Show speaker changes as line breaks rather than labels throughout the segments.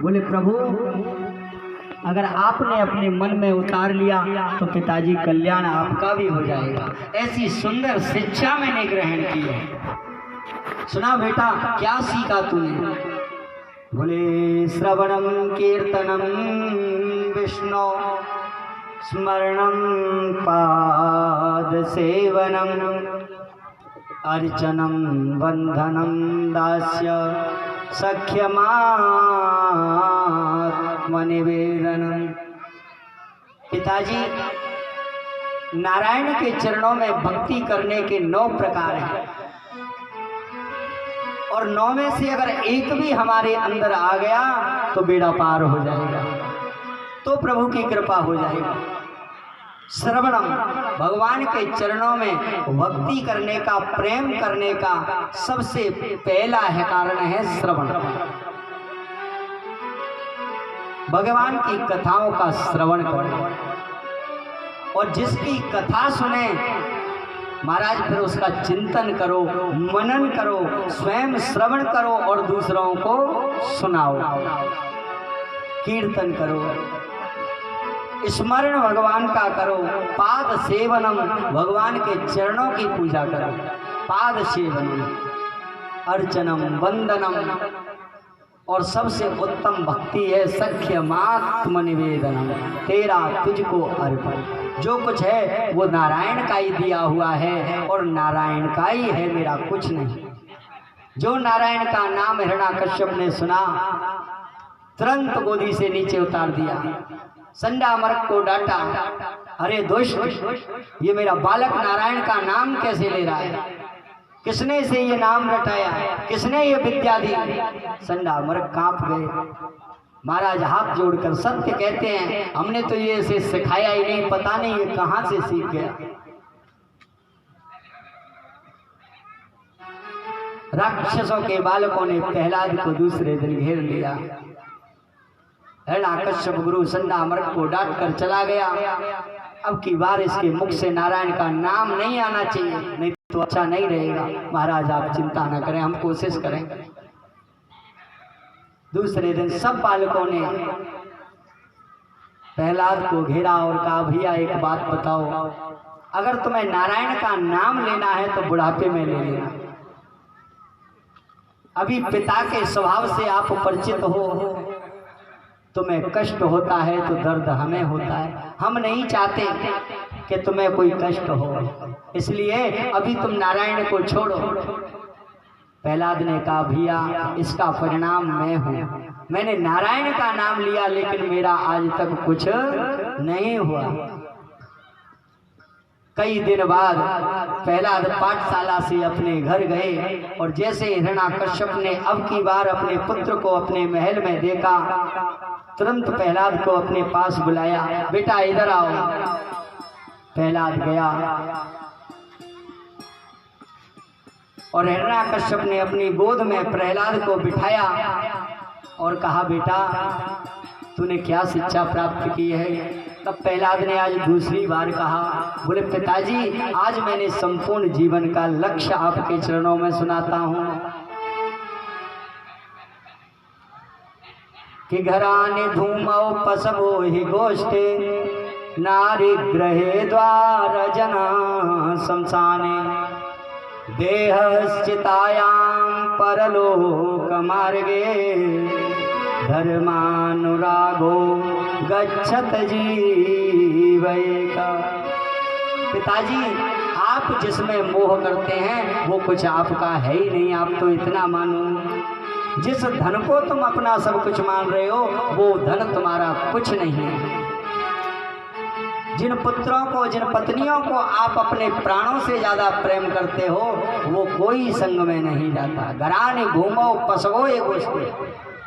बोले प्रभु अगर आपने अपने मन में उतार लिया तो पिताजी कल्याण आपका भी हो जाएगा। ऐसी सुंदर शिक्षा मैंने ग्रहण की है। सुना बेटा क्या सीखा तूने? बोले श्रवणम कीर्तनम विष्णु स्मरणम पाद सेवनम अर्चनम बंधनम दास्य सख्यमात्मनिवेदनम। पिताजी नारायण के चरणों में भक्ति करने के 9 प्रकार हैं और 9 में से अगर एक भी हमारे अंदर आ गया तो बेड़ा पार हो जाएगा, तो प्रभु की कृपा हो जाएगी। श्रवणम भगवान के चरणों में भक्ति करने का, प्रेम करने का सबसे पहला है कारण है श्रवण। भगवान की कथाओं का श्रवण करो और जिसकी कथा सुने महाराज फिर उसका चिंतन करो, मनन करो, स्वयं श्रवण करो और दूसरों को सुनाओ, कीर्तन करो, स्मरण भगवान का करो, पाद सेवनम भगवान के चरणों की पूजा करो, पाद सेवनम अर्चनम वंदनम और सबसे उत्तम भक्ति है सख्यमात्म निवेदनम, तेरा तुझको अर्पण। जो कुछ है वो नारायण का ही दिया हुआ है और नारायण का ही है, मेरा कुछ नहीं। जो नारायण का नाम हिरण्याकश्यप ने सुना तुरंत गोदी से नीचे उतार दिया, संडा मर्क को डांटा, अरे दुष्ट ये मेरा बालक नारायण का नाम कैसे ले रहा है, किसने इसे ये नाम रटाया, किसने ये विद्या दी। संडा मर्क कांप गए। महाराज हाथ जोड़कर सत्य कहते हैं हमने तो ये इसे सिखाया ही नहीं, पता नहीं ये कहां से सीख गया। राक्षसों के बालकों ने प्रहलाद को दूसरे दिन घेर लिया। हिरण्याकश्यप गुरु संडा मर्क को डांट कर चला गया। अब की बार इसके मुख से नारायण का नाम नहीं आना चाहिए, नहीं तो अच्छा नहीं रहेगा। महाराज आप चिंता न करें, हम कोशिश करेंगे। दूसरे दिन सब बालकों ने प्रहलाद को घेरा और कहा भैया एक बात बताओ, अगर तुम्हें नारायण का नाम लेना है तो बुढ़ापे में ले लेना। अभी पिता के स्वभाव से आप परिचित हो, तुम्हें कष्ट होता है तो दर्द हमें होता है, हम नहीं चाहते कि तुम्हें कोई कष्ट हो, इसलिए अभी तुम नारायण को छोड़ो। प्रहलाद ने कहा भैया इसका परिणाम मैं हूँ, मैंने नारायण का नाम लिया लेकिन मेरा आज तक कुछ नहीं हुआ। कई दिन बाद प्रहलाद पाठशाला से अपने घर गए और जैसे हिरण्याकश्यप ने अब की बार अपने पुत्र को अपने महल में देखा, तुरंत प्रहलाद को अपने पास बुलाया, बेटा इधर आओ। प्रहलाद गया और हिरण्याकश्यप ने अपनी गोद में प्रहलाद को बिठाया और कहा बेटा तूने क्या शिक्षा प्राप्त की है। तब प्रहलाद ने आज दूसरी बार कहा, बोले पिताजी आज मैंने संपूर्ण जीवन का लक्ष्य आपके चरणों में सुनाता हूँ कि घराने धूमौ पसवो हि गोष्ठे नारी ग्रहे द्वार जना शमशाने देहश्चितायां परलोक मार्गे धर्मानुरागो गच्छत जीवैका। पिताजी आप जिसमें मोह करते हैं वो कुछ आपका है ही नहीं, आप तो इतना मानो जिस धन को तुम अपना सब कुछ मान रहे हो वो धन तुम्हारा कुछ नहीं है। जिन पुत्रों को, जिन पत्नियों को आप अपने प्राणों से ज्यादा प्रेम करते हो वो कोई संग में नहीं जाता। घराने घूमो पसवो ये गोष्ठी,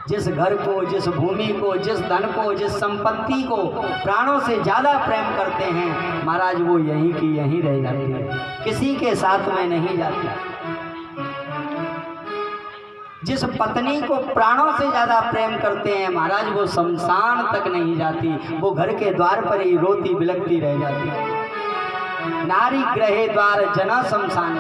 जिस घर को, जिस भूमि को, जिस धन को, जिस संपत्ति को प्राणों से ज्यादा प्रेम करते हैं महाराज वो यहीं की यहीं रह जाती है, किसी के साथ में नहीं जाती। जिस पत्नी को प्राणों से ज्यादा प्रेम करते हैं महाराज वो शमशान तक नहीं जाती, वो घर के द्वार पर ही रोती बिलखती रह जाती। नारी ग्रहे द्वार जना शमशान,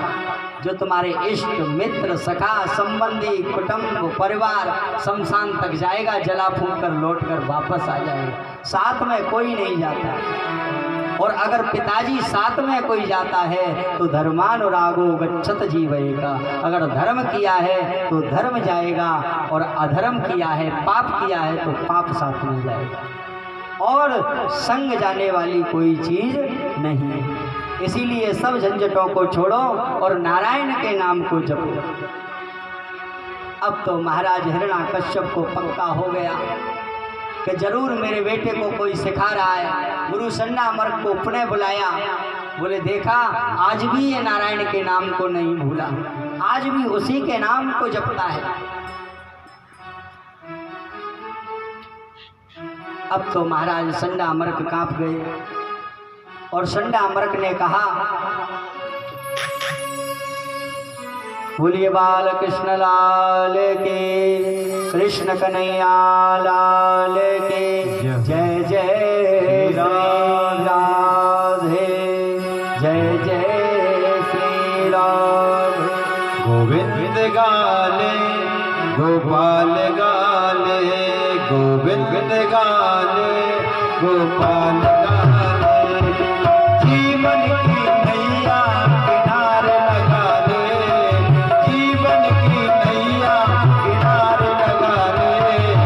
जो तुम्हारे इष्ट मित्र सखा संबंधी कुटुंब परिवार शमशान तक जाएगा, जला फूंक कर लौट कर वापस आ जाएगा। साथ में कोई नहीं जाता। और अगर पिताजी साथ में कोई जाता है तो धर्मानुरागो गच्छत जीवेगा। अगर धर्म किया है तो धर्म जाएगा, और अधर्म किया है, पाप किया है तो पाप साथ में जाएगा। और संग जाने वाली कोई चीज नहीं है। इसीलिए सब झंझटों को छोड़ो और नारायण के नाम को जपो। अब तो महाराज हिरण्याकश्यप को पक्का हो गया कि जरूर मेरे बेटे को कोई सिखा रहा है। गुरु संडामर्क को पुनः बुलाया, बोले देखा आज भी ये नारायण के नाम को नहीं भूला, आज भी उसी के नाम को जपता है। अब तो महाराज संडामर्क कांप गए और संडामर्क ने कहा, बोलिए बाल कृष्ण लाल के, कृष्ण कन्हैया लाल के, जय जय राधे, जय जय श्री राधे।
गोविंद गाले गोपाल गाले, गोविंद गाले गोपाल गाले, जीवन की नैया किनारे लगा ले, जीवन की नैया किनारे लगा ले।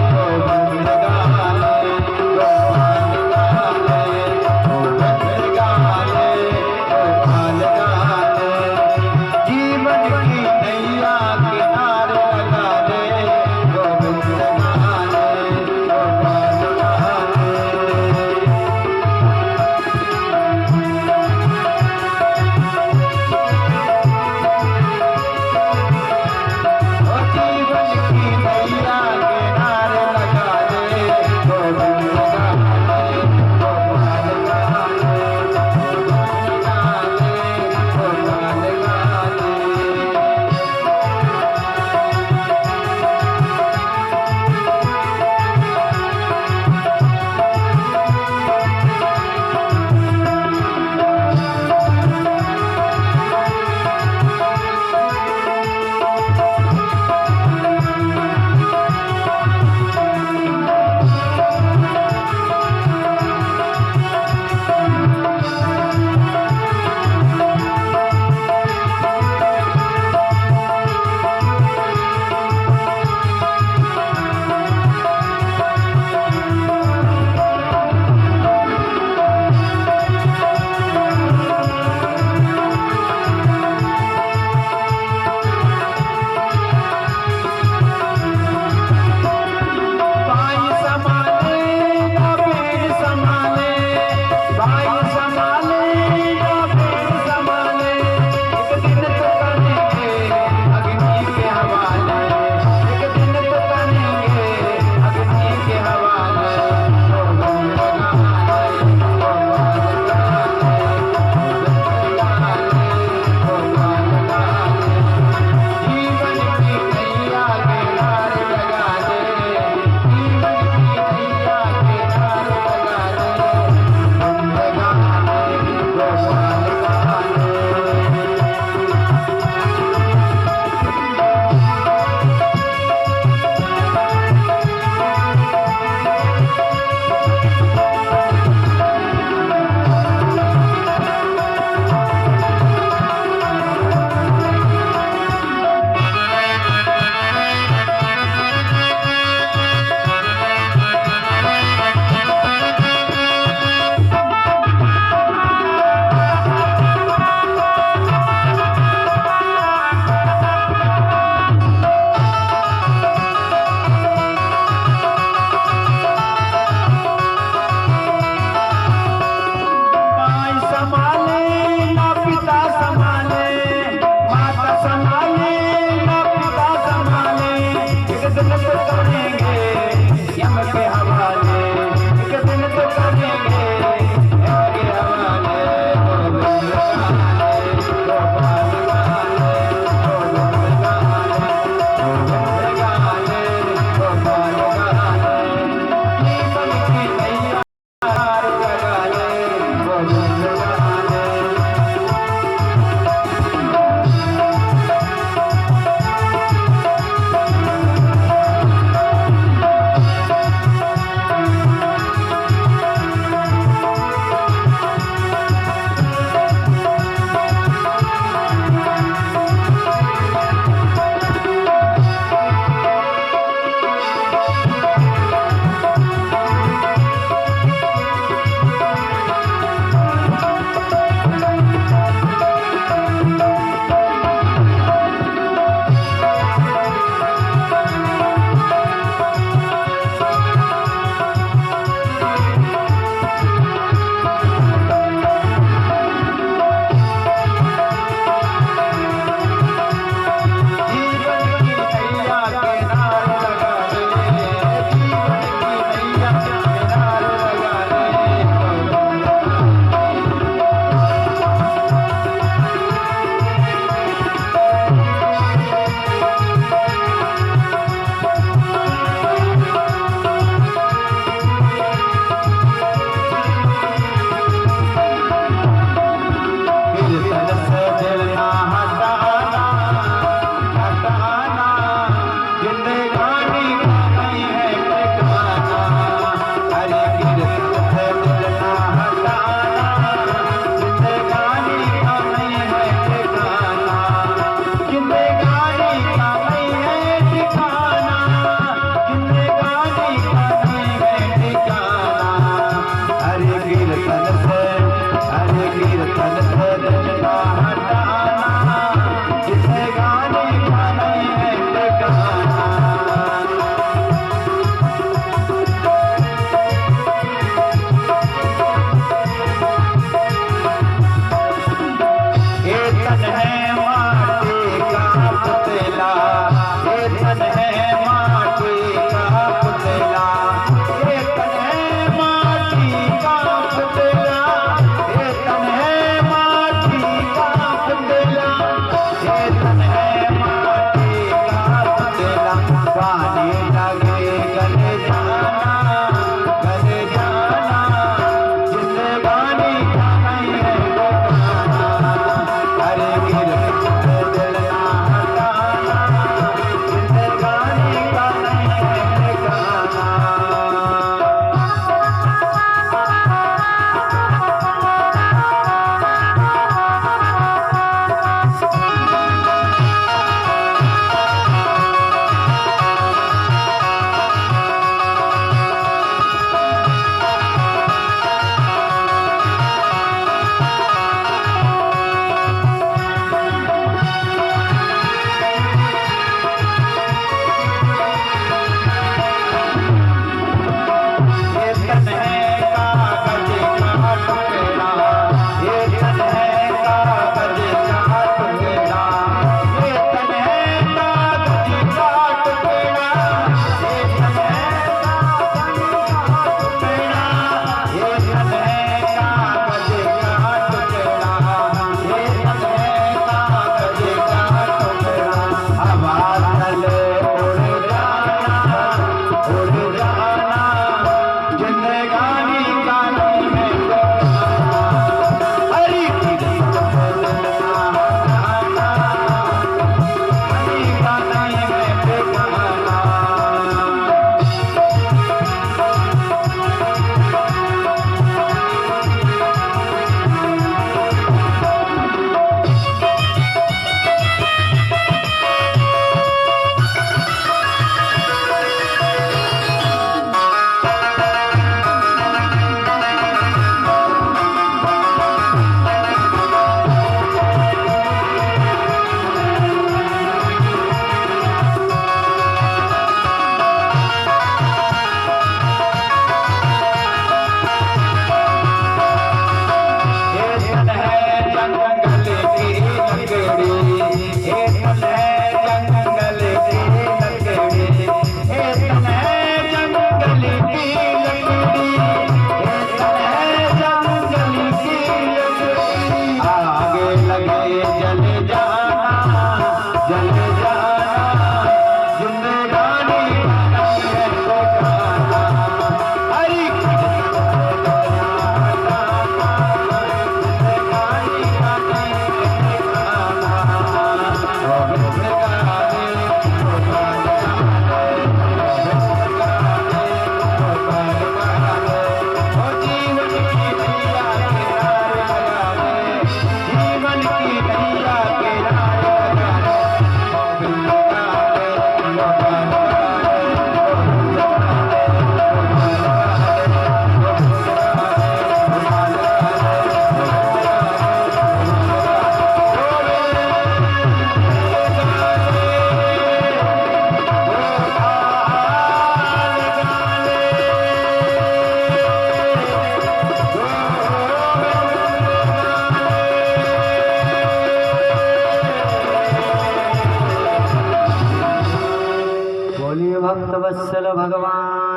गोविंद गाले गोपाल गाले, गोविंद गाले गोपाल गाले, जीवन की नैया किनारे लगा ले। गोविंद गाले गोपाल गाले,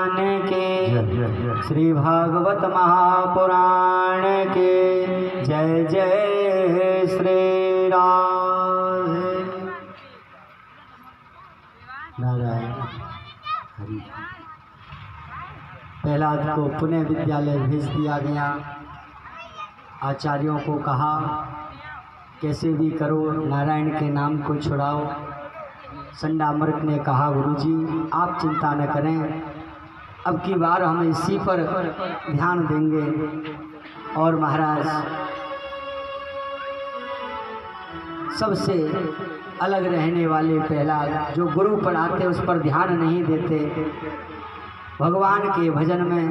भगवान के, श्री भागवत महापुराण के। जय जय श्री राधे। नारायण हरि। प्रहलाद को पुनः विद्यालय भेज दिया गया। आचार्यों को कहा कैसे भी करो नारायण के नाम को छुड़ाओ। संडामर्क ने कहा गुरुजी आप चिंता न करें, अब की बार हम इसी पर ध्यान देंगे। और महाराज सबसे अलग रहने वाले प्रहलाद, जो गुरु पढ़ाते उस पर ध्यान नहीं देते, भगवान के भजन में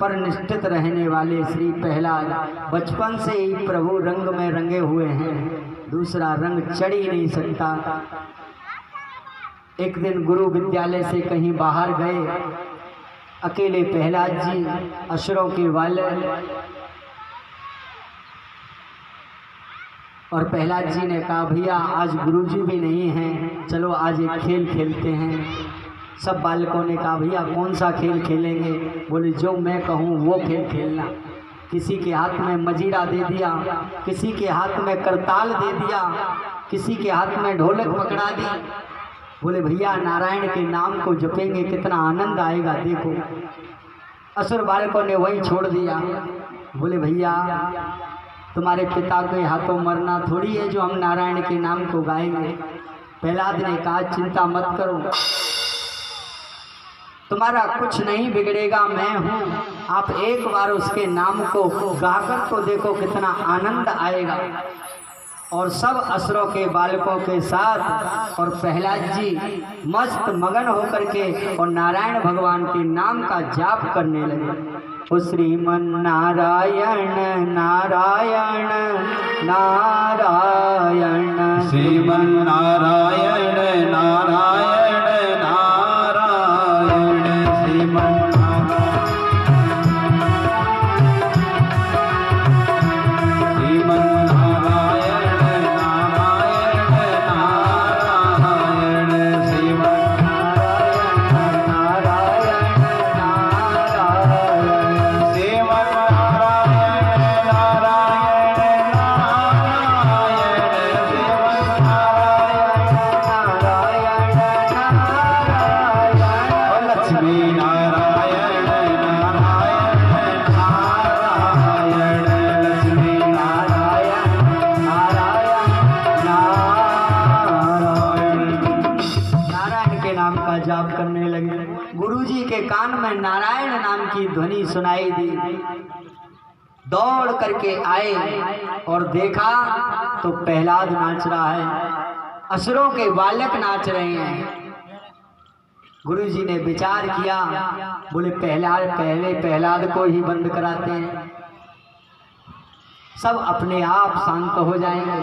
पर निष्ठित रहने वाले श्री प्रहलाद बचपन से ही प्रभु रंग में रंगे हुए हैं, दूसरा रंग चढ़ ही नहीं सकता। एक दिन गुरु विद्यालय से कहीं बाहर गए, अकेले प्रहलाद जी असुरों के वाले, और प्रहलाद जी ने कहा भैया आज गुरुजी भी नहीं हैं, चलो आज एक खेल खेलते हैं। सब बालकों ने कहा भैया कौन सा खेल खेलेंगे? बोले जो मैं कहूँ वो खेल खेलना। किसी के हाथ में मजीरा दे दिया, किसी के हाथ में करताल दे दिया, किसी के हाथ में ढोलक पकड़ा दी। बोले भैया नारायण के नाम को जपेंगे कितना आनंद आएगा देखो। असुर बालकों ने वही छोड़ दिया। बोले भैया तुम्हारे पिता के हाथों मरना थोड़ी है जो हम नारायण के नाम को गाएंगे। प्रहलाद ने कहा चिंता मत करो, तुम्हारा कुछ नहीं बिगड़ेगा, मैं हूँ। आप एक बार उसके नाम को गाकर तो देखो कितना आनंद आएगा। और सब असुरों के बालकों के साथ और प्रहलाद जी मस्त मगन होकर के और नारायण भगवान के नाम का जाप करने लगे। ओ श्रीमन नारायण नारायण नारायण,
श्रीमन नारायण नारायण नारायण, श्रीमन
नारायण नाम की ध्वनि सुनाई दी। दौड़ करके आए और देखा तो प्रहलाद नाच रहा है, असुरों के बालक नाच रहे हैं। गुरुजी ने विचार किया, बोले पहले प्रहलाद को ही बंद कराते हैं, सब अपने आप शांत हो जाएंगे।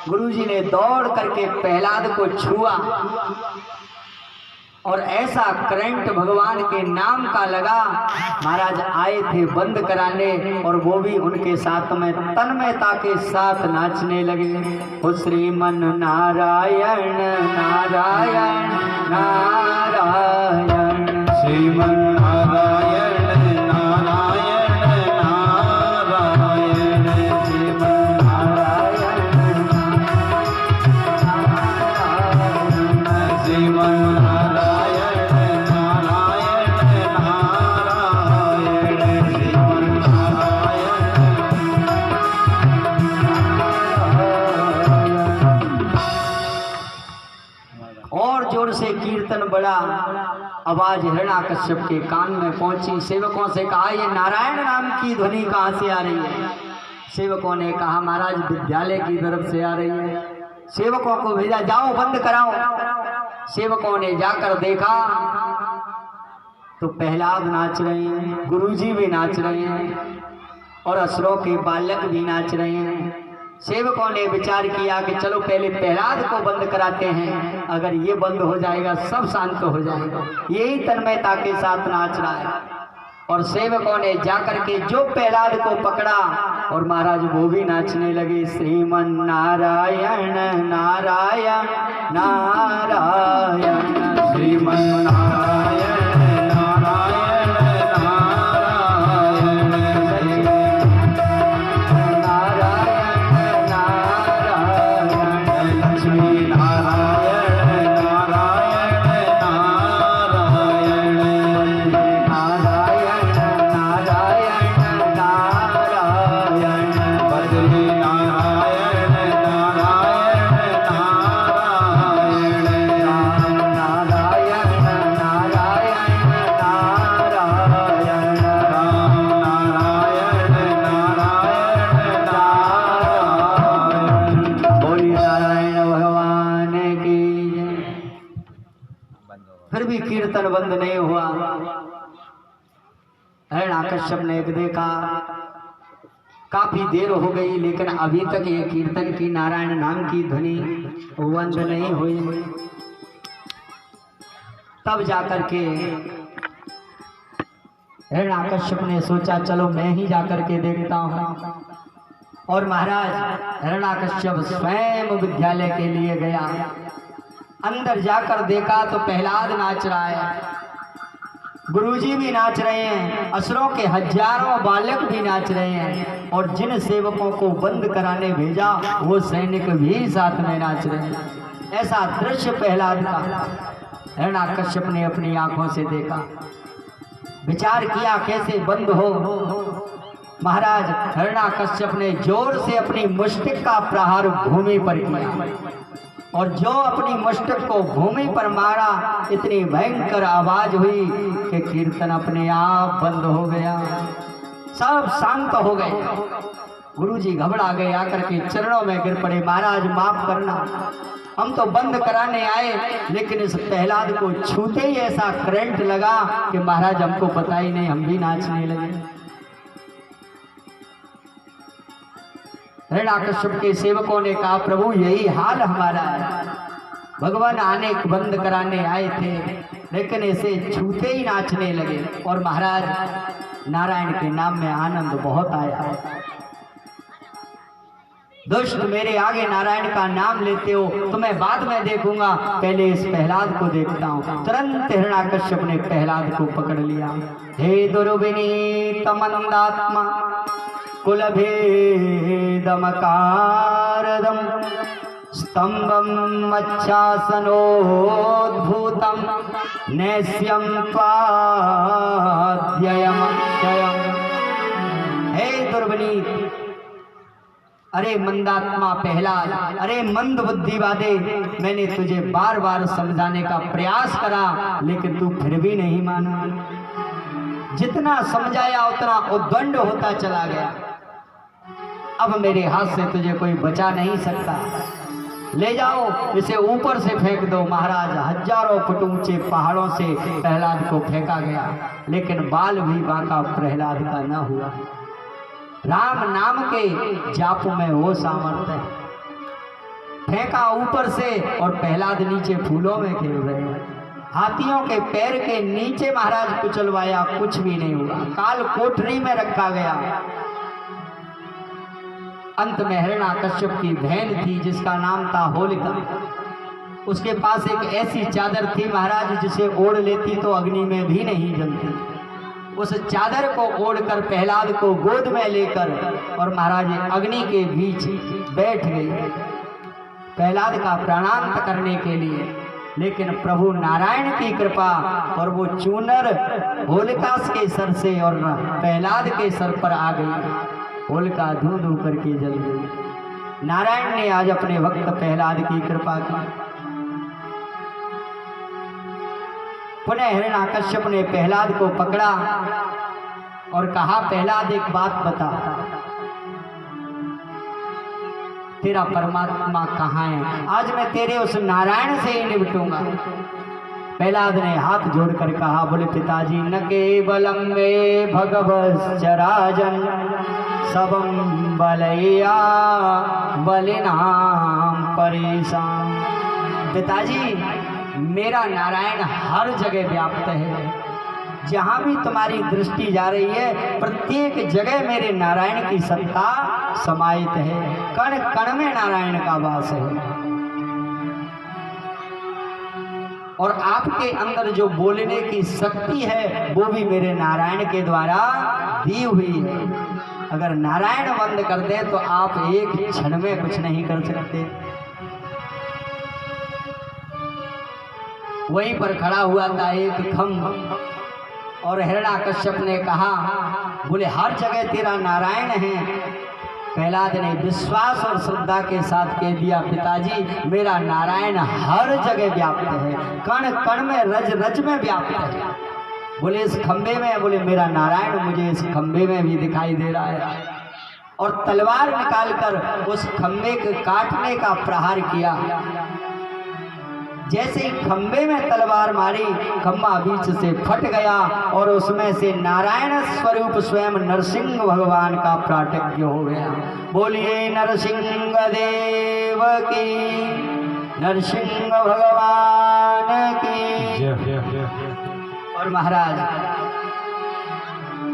गुरुजी ने दौड़ करके प्रहलाद को छुआ और ऐसा करंट भगवान के नाम का लगा। महाराज आए थे बंद कराने और वो भी उनके साथ में तन्मयता के साथ नाचने लगे। ओ श्रीमन नारायण नारायण नारायण,
श्रीमन नारायण नारायण नारायण, श्रीमन नारायण नारायण, श्रीमन
से कीर्तन बड़ा। आवाज हिरण्याकश्यप के कान में पहुंची। सेवकों से कहा ये नारायण नाम की ध्वनि कहाँ से आ रही है? सेवकों ने कहा महाराज विद्यालय की तरफ से आ रही है। सेवकों को भेजा, जाओ बंद कराओ। सेवकों ने जाकर देखा तो प्रहलाद नाच रहे हैं, गुरुजी भी नाच रहे हैं और असुरों के बालक भी नाच रहे हैं। सेवकों ने विचार किया कि चलो पहले प्रहलाद को बंद कराते हैं, अगर ये बंद हो जाएगा सब शांत हो जाएगा। यही तन्मयता के साथ नाच रहा है। और सेवकों ने जाकर के जो प्रहलाद को पकड़ा और महाराज वो भी नाचने लगे। श्रीमन नारायण नारायण नारायण,
श्रीमन नारायण नारायण
कीर्तन बंद नहीं हुआ। हिरण्याकश्यप ने देखा काफी देर हो गई, लेकिन अभी तक ये कीर्तन की नारायण नाम की ध्वनि बंद नहीं हुई। तब जाकर के हिरण्याकश्यप ने सोचा चलो मैं ही जाकर के देखता हूँ। और महाराज हिरण्याकश्यप स्वयं विद्यालय के लिए गया। अंदर जाकर देखा तो प्रहलाद नाच रहा है, गुरुजी भी नाच रहे हैं, असुरों के हजारों बालक भी नाच रहे हैं, और जिन सेवकों को बंद कराने भेजा वो सैनिक भी साथ में नाच रहे हैं। ऐसा दृश्य प्रहलाद का हिरण्याकश्यप ने अपनी आंखों से देखा। विचार किया कैसे बंद हो। महाराज हिरण्याकश्यप ने जोर से अपनी मुष्टिक का प्रहार भूमि पर किया, और जो अपनी मुष्टिक को भूमि पर मारा इतनी भयंकर आवाज हुई कि कीर्तन अपने आप बंद हो गया। सब शांत हो गए। गुरुजी घबरा गए, आकर के चरणों में गिर पड़े, महाराज माफ करना, हम तो बंद कराने आए, लेकिन इस प्रहलाद को छूते ही ऐसा करंट लगा कि महाराज हमको पता ही नहीं, हम भी नाचने लगे। हिरण्याकश्यप के सेवकों ने कहा प्रभु यही हाल हमारा है, भगवान आने बंद कराने आए थे, लेकिन इसे छूते ही नाचने लगे। और महाराज नारायण के नाम में आनंद बहुत आया। दुष्ट मेरे आगे नारायण का नाम लेते हो तो मैं बाद में देखूंगा, पहले इस प्रहलाद को देखता हूँ। तुरंत हिरण्याकश्यप ने प्रहलाद को पकड़ लिया। हे दुर्विनीत मंदात्मा कुलभेदमकारदम स्तंभम मच्छासनोद्भूतम नैस्यम त्वाद्ययमक्षयम्। हे दुर्विनीत, अरे मंदात्मा प्रहलाद, अरे मंद बुद्धि वादे, मैंने तुझे बार बार समझाने का प्रयास करा लेकिन तू फिर भी नहीं माना। जितना समझाया उतना उद्दंड होता चला गया। अब मेरे हाथ से तुझे कोई बचा नहीं सकता, ले जाओ इसे ऊपर से फेंक दो। महाराज हजारों फुट ऊंचे पहाड़ों से प्रहलाद को फेंका गया, लेकिन बाल भी बांका प्रहलाद का न हुआ। राम नाम के जाप में वो सामर्थ्य है। फेंका ऊपर से और प्रहलाद नीचे फूलों में खेल रहे हैं। हाथियों के पैर के नीचे महाराज कुचलवाया, कुछ भी नहीं हुआ। काल कोठरी में रखा गया। अंत में हिरण्याकश्यप की बहन थी जिसका नाम था होलिका। उसके पास एक ऐसी चादर थी महाराज जिसे ओढ़ लेती तो अग्नि में भी नहीं जलती। उस चादर को ओढ़कर प्रहलाद को गोद में लेकर और महाराज अग्नि के बीच बैठ गई प्रहलाद का प्राणांत करने के लिए। लेकिन प्रभु नारायण की कृपा और वो चूनर होलिका के सर से और प्रहलाद के सर पर आ गई। होलिका धू धू करके जल गई। नारायण ने आज अपने भक्त प्रहलाद की कृपा की। पुनः हिरण्याकश्यप ने प्रहलाद को पकड़ा और कहा प्रहलाद एक बात बता, तेरा परमात्मा कहाँ है? आज मैं तेरे उस नारायण से ही निपटूंगा। प्रहलाद ने हाथ जोड़कर कहा, बोले पिताजी न केवलम मे भगवश्च राजन सबम बलैया बलिनाम परेशान। पिताजी मेरा नारायण हर जगह व्याप्त है। जहाँ भी तुम्हारी दृष्टि जा रही है प्रत्येक जगह मेरे नारायण की सत्ता समाहित है। कण कण में नारायण का वास है। और आपके अंदर जो बोलने की शक्ति है वो भी मेरे नारायण के द्वारा दी हुई है। अगर नारायण बंद कर दे तो आप एक क्षण में कुछ नहीं कर सकते। वहीं पर खड़ा हुआ था एक खम्भ और हिरण्याकश्यप ने कहा, बोले हर जगह तेरा नारायण है। प्रहलाद ने विश्वास और श्रद्धा के साथ कह दिया, पिताजी मेरा नारायण हर जगह व्याप्त है, कण कण में रज रज में व्याप्त है। बोले इस खंबे में? बोले मेरा नारायण मुझे इस खंबे में भी दिखाई दे रहा है। और तलवार निकालकर उस खंबे के काटने का प्रहार किया। जैसे ही खंबे में तलवार मारी, खंबा बीच से फट गया और उसमें से नारायण स्वरूप स्वयं नरसिंह भगवान का प्राकट्य हो गया। बोलिए नरसिंह देव की, नरसिंह भगवान की। और महाराज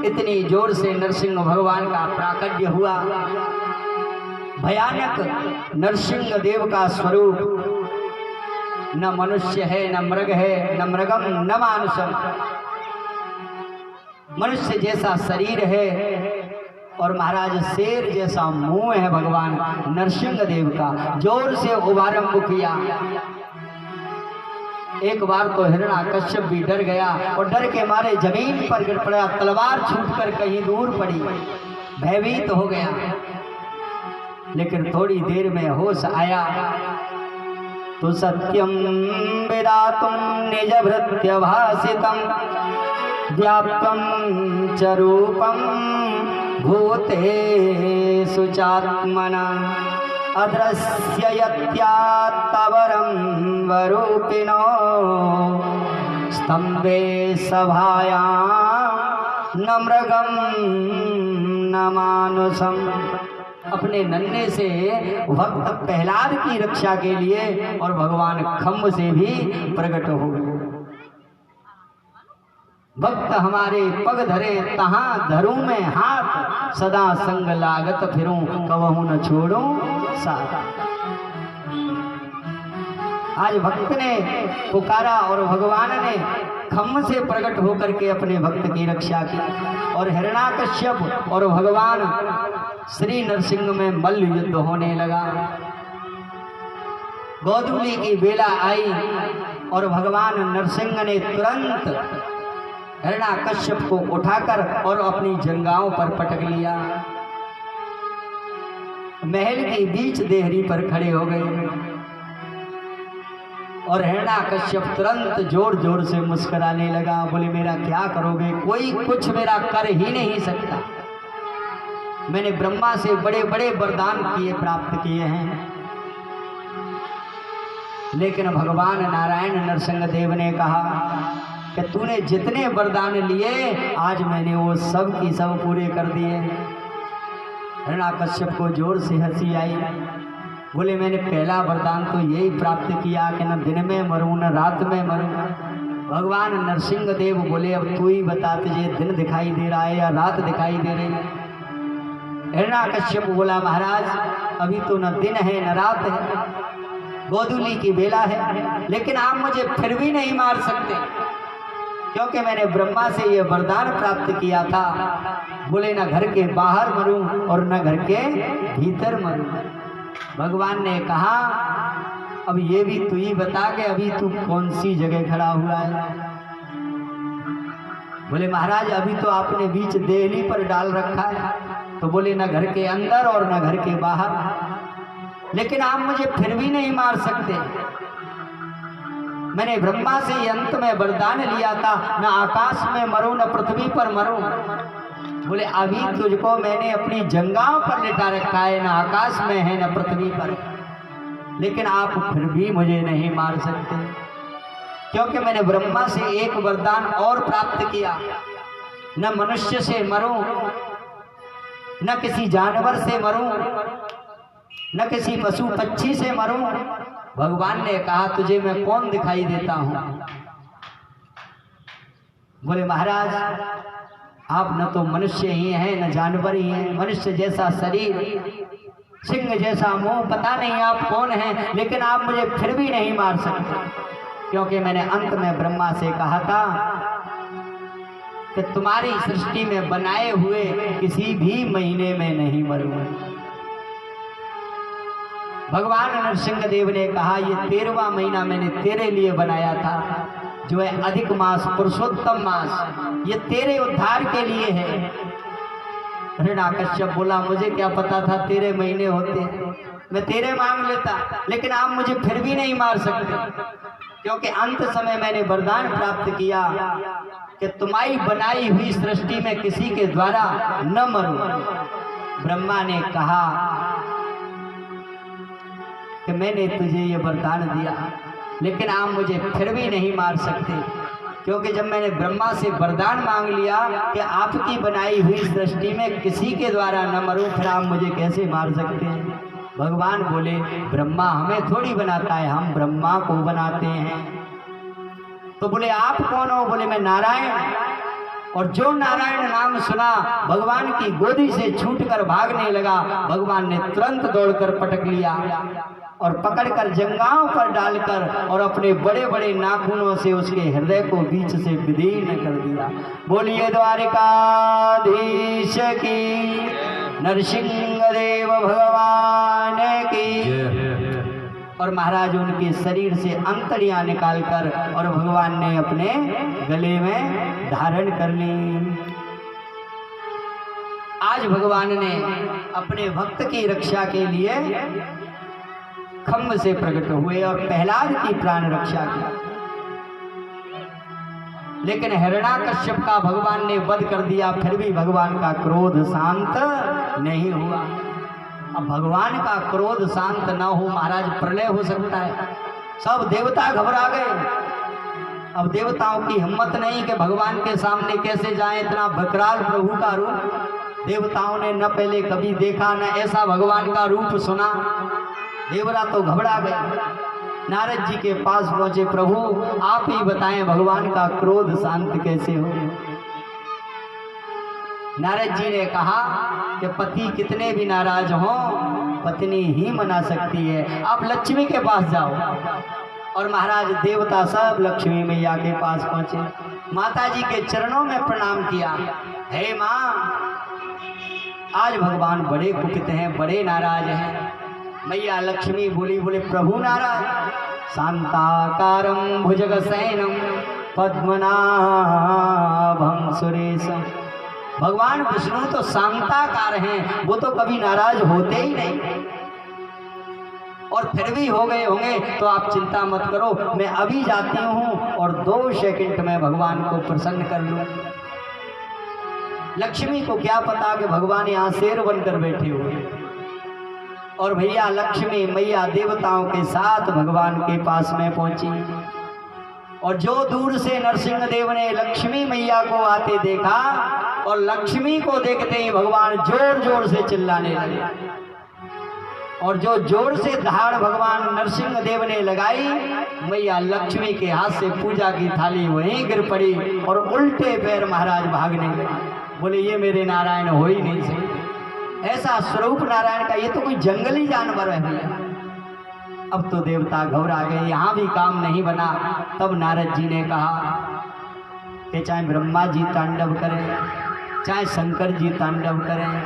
इतनी जोर से नरसिंह भगवान का प्राकट्य हुआ, भयानक नरसिंह देव का स्वरूप, न मनुष्य है, न मृग है, न मृगम न मानुषम, मनुष्य जैसा शरीर है और महाराज शेर जैसा मुंह है भगवान नरसिंह देव का। जोर से उभारंभ किया। एक बार तो हिरण्याकश्यप भी डर गया और डर के मारे जमीन पर गिर पड़ा, तलवार छूटकर कहीं दूर पड़ी, भयभीत हो गया। लेकिन थोड़ी देर में होश आया तो सत्यम विदातुं निज भृत्य भासितं व्याप्तं च रूपं भूतेषु चात्मना अदृश्य यत्यात्तवरं वरूपिणो स्तंभे सभायां न मृगं न मानुषम्। अपने नन्हे से भक्त प्रहलाद की रक्षा के लिए और भगवान खम्भ से भी प्रकट हो गए। भक्त हमारे पग धरे तहां धरूं मैं हाथ, सदा संग लागत फिरूं कबहू न छोड़ूं साथ। आज भक्त ने पुकारा और भगवान ने खम्भ से प्रकट होकर के अपने भक्त की रक्षा की। और हिरण्याकश्यप और भगवान श्री नरसिंह में मल्ल युद्ध होने लगा। गोधूली की बेला आई और भगवान नरसिंह ने तुरंत हिरण्याकश्यप को उठाकर और अपनी जंघाओं पर पटक लिया। महल के बीच देहरी पर खड़े हो गए और हिरण्याकश्यप तुरंत जोर जोर से मुस्कुराने लगा। बोले मेरा क्या करोगे, कोई कुछ मेरा कर ही नहीं सकता। मैंने ब्रह्मा से बड़े बड़े वरदान किए प्राप्त किए हैं, लेकिन भगवान नारायण नरसिंह देव ने कहा कि तूने जितने वरदान लिए आज मैंने वो सब की सब पूरे कर दिए। हिरण्याकश्यप को जोर से हंसी आई। बोले मैंने पहला वरदान तो यही प्राप्त किया कि न दिन में मरूं न रात में मरूं। भगवान नरसिंह देव बोले अब तू ही बता, तुझे दिन दिखाई दे रहा है या रात दिखाई दे रही है। हिरण्याकश्यप बोला महाराज अभी तो न दिन है न रात है, गोधूली की बेला है, लेकिन आप मुझे फिर भी नहीं मार सकते क्योंकि मैंने ब्रह्मा से ये वरदान प्राप्त किया था। बोले न घर के बाहर मरूं और न घर के भीतर मरूं। भगवान ने कहा अब ये भी तू ही बता के अभी तू कौन सी जगह खड़ा हुआ है। बोले महाराज अभी तो आपने बीच देहली पर डाल रखा है। तो बोले न घर के अंदर और न घर के बाहर, लेकिन आप मुझे फिर भी नहीं मार सकते। मैंने ब्रह्मा से अंत में वरदान लिया था न आकाश में मरूं न पृथ्वी पर मरूं। बोले अभी तुझको मैंने अपनी जंघाओं पर लिटा रखा है, न आकाश में है न पृथ्वी पर, लेकिन आप फिर भी मुझे नहीं मार सकते क्योंकि मैंने ब्रह्मा से एक वरदान और प्राप्त किया, न मनुष्य से मरूं न किसी जानवर से मरूं न किसी पशु पक्षी से मरूं। भगवान ने कहा तुझे मैं कौन दिखाई देता हूं। बोले महाराज आप न तो मनुष्य ही हैं न जानवर ही हैं, मनुष्य जैसा शरीर, सिंह जैसा मुंह, पता नहीं आप कौन हैं, लेकिन आप मुझे फिर भी नहीं मार सकते क्योंकि मैंने अंत में ब्रह्मा से कहा था कि तुम्हारी सृष्टि में बनाए हुए किसी भी महीने में नहीं मरूंगा। भगवान नरसिंह देव ने कहा ये 13वां महीना मैंने तेरे लिए बनाया था, जो है अधिक मास पुरुषोत्तम मास, ये तेरे उद्धार के लिए है। हिरण्याकश्यप बोला मुझे क्या पता था तेरे महीने होते, मैं तेरे मांग लेता, लेकिन आप मुझे फिर भी नहीं मार सकते क्योंकि अंत समय मैंने वरदान प्राप्त किया कि तुम्हारी बनाई हुई सृष्टि में किसी के द्वारा न मरूं। ब्रह्मा ने कहा कि मैंने तुझे ये वरदान दिया लेकिन आप मुझे फिर भी नहीं मार सकते, क्योंकि जब मैंने ब्रह्मा से वरदान मांग लिया कि आपकी बनाई हुई सृष्टि में किसी के द्वारा न मरूं, फिर आप मुझे कैसे मार सकते हैं। भगवान बोले ब्रह्मा हमें थोड़ी बनाता है, हम ब्रह्मा को बनाते हैं। तो बोले आप कौन हो? बोले मैं नारायण। और जो नारायण नाम सुना भगवान की गोदी से छूटकर भागने लगा। भगवान ने तुरंत दौड़कर पटक लिया और पकड़कर जंघाओं पर डालकर और अपने बड़े बड़े नाखूनों से उसके हृदय को बीच से विदीर्ण कर दिया। बोलिए द्वारिकाधीश की, नरसिंह देव भगवान की। और महाराज उनके शरीर से अंतड़ियां निकालकर और भगवान ने अपने गले में धारण कर ली। आज भगवान ने अपने भक्त की रक्षा के लिए खम्भ से प्रकट हुए और प्रहलाद की प्राण रक्षा की। लेकिन हिरण्याकश्यप का भगवान ने वध कर दिया, फिर भी भगवान का क्रोध शांत नहीं हुआ। अब भगवान का क्रोध शांत न हो महाराज, प्रलय हो सकता है। सब देवता घबरा गए। अब देवताओं की हिम्मत नहीं कि भगवान के सामने कैसे जाएं, इतना विकराल प्रभु का रूप देवताओं ने न पहले कभी देखा, न ऐसा भगवान का रूप सुना। देवता तो घबरा गए। नारद जी के पास पहुंचे, प्रभु आप ही बताएं भगवान का क्रोध शांत कैसे हो। नारद जी ने कहा कि पति कितने भी नाराज हों, पत्नी ही मना सकती है, आप लक्ष्मी के पास जाओ। और महाराज देवता सब लक्ष्मी मैया के पास पहुंचे, माता जी के चरणों में प्रणाम किया। हे माँ, आज भगवान बड़े कुपित हैं, बड़े नाराज हैं। मैया लक्ष्मी बोली, बोले प्रभु नाराज? शांताकारं भुजगशयनं पद्मनाभं सुरेशं। भगवान विष्णु तो शांताकार हैं, वो तो कभी नाराज होते ही नहीं। और फिर भी हो गए होंगे तो आप चिंता मत करो, मैं अभी जाती हूँ और 2 सेकंड में भगवान को प्रसन्न कर लूँ। लक्ष्मी को क्या पता कि भगवान यहाँ शेर बनकर बैठे हुए। और भैया लक्ष्मी मैया देवताओं के साथ भगवान के पास में पहुंची। और जो दूर से नरसिंह देव ने लक्ष्मी मैया को आते देखा और लक्ष्मी को देखते ही भगवान जोर जोर से चिल्लाने लगे। और जो जोर से धाड़ भगवान नरसिंह देव ने लगाई, मैया लक्ष्मी के हाथ से पूजा की थाली वहीं गिर पड़ी और उल्टे पैर महाराज भागने लगे। बोले ये मेरे नारायण हो ही नहीं सकते, ऐसा स्वरूप नारायण का, ये तो कोई जंगली जानवर है। अब तो देवता घबरा गए, यहाँ भी काम नहीं बना। तब नारद जी ने कहा कि चाहे ब्रह्मा जी तांडव करें, चाहे शंकर जी तांडव करें,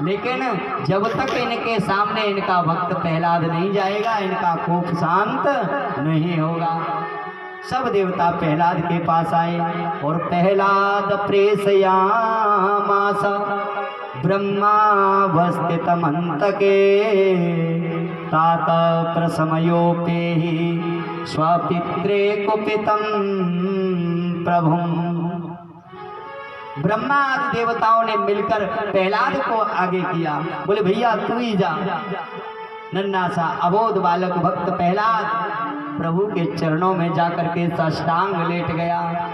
लेकिन जब तक इनके सामने इनका भक्त प्रहलाद नहीं जाएगा, इनका कोप शांत नहीं होगा। सब देवता प्रहलाद के पास आए और प्रहलाद प्रेषयामास ब्रह्मावस्थितमन्तके तात प्रसमयोपेहि स्वपित्रे कुपितं प्रभुं। ब्रह्मा आदि देवताओं ने मिलकर प्रहलाद को आगे किया। बोले भैया तू ही जा। नन्हा सा अबोध बालक भक्त प्रहलाद प्रभु के चरणों में जाकर के साष्टांग लेट गया।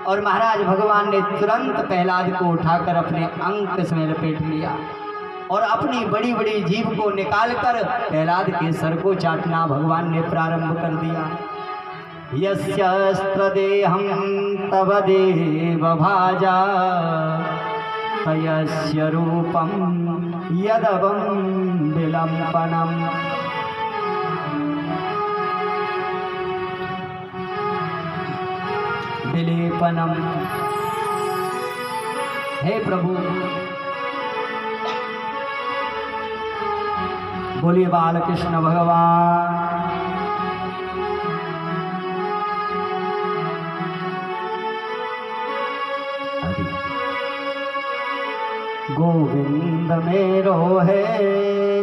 और महाराज भगवान ने तुरंत प्रहलाद को उठाकर अपने अंक में लपेट लिया और अपनी बड़ी बड़ी जीभ को निकालकर प्रहलाद के सर को चाटना भगवान ने प्रारंभ कर दिया। यस्यस्त्र देहं तव देव भाजा तयस्य रूपं यदवं विलंपनम्। विलेपनम। हे प्रभु, बोलिए बालकृष्ण भगवान। गोविंद मेरो है,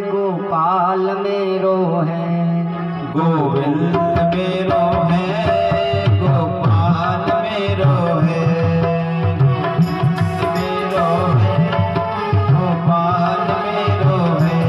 गोपाल मेरो है,
गोविंद मेरो है, गोपाल मेरो है, मेरो है, गोपाल मेरो है।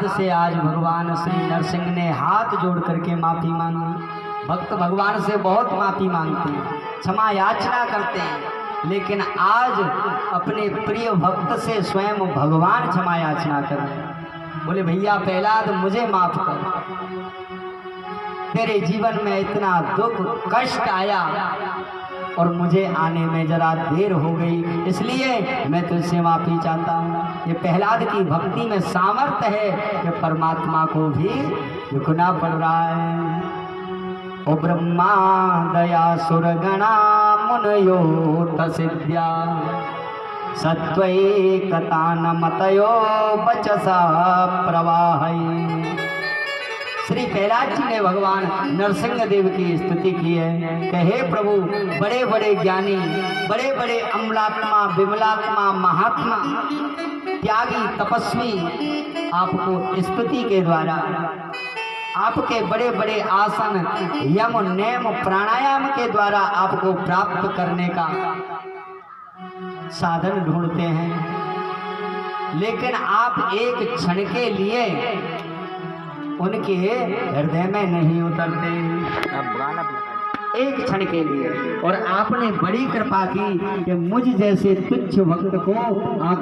से आज भगवान श्री नरसिंह ने हाथ जोड़ करके माफी मांगी। भक्त भगवान से बहुत माफी मांगते हैं, क्षमा याचना करते हैं, लेकिन आज अपने प्रिय भक्त से स्वयं भगवान क्षमा याचना कर रहे हैं। बोले भैया प्रहलाद मुझे माफ कर, तेरे जीवन में इतना दुख कष्ट आया और मुझे आने में जरा देर हो गई, इसलिए मैं तुझसे माफी चाहता हूँ। ये प्रहलाद की भक्ति में सामर्थ्य है कि परमात्मा को भी झुकना पड़ रहा है। ओ ब्रह्मा दया सुरगणा मुनयो तसिद्ध्या सत्वैकता न मतयो बचसा प्रवाहै। श्री प्रहलाद जी ने भगवान नरसिंह देव की स्तुति की है कि हे प्रभु, बड़े बड़े ज्ञानी, बड़े बड़े अमलात्मा, विमलात्मा, महात्मा, त्यागी, तपस्वी आपको स्तुति के द्वारा, आपके बड़े बड़े आसन, यम, नेम, प्राणायाम के द्वारा आपको प्राप्त करने का साधन ढूंढते हैं, लेकिन आप एक क्षण के लिए उनके हृदय में नहीं उतरते, एक क्षण के लिए। और आपने बड़ी कृपा की कि मुझ जैसे तुच्छ भक्त को आकर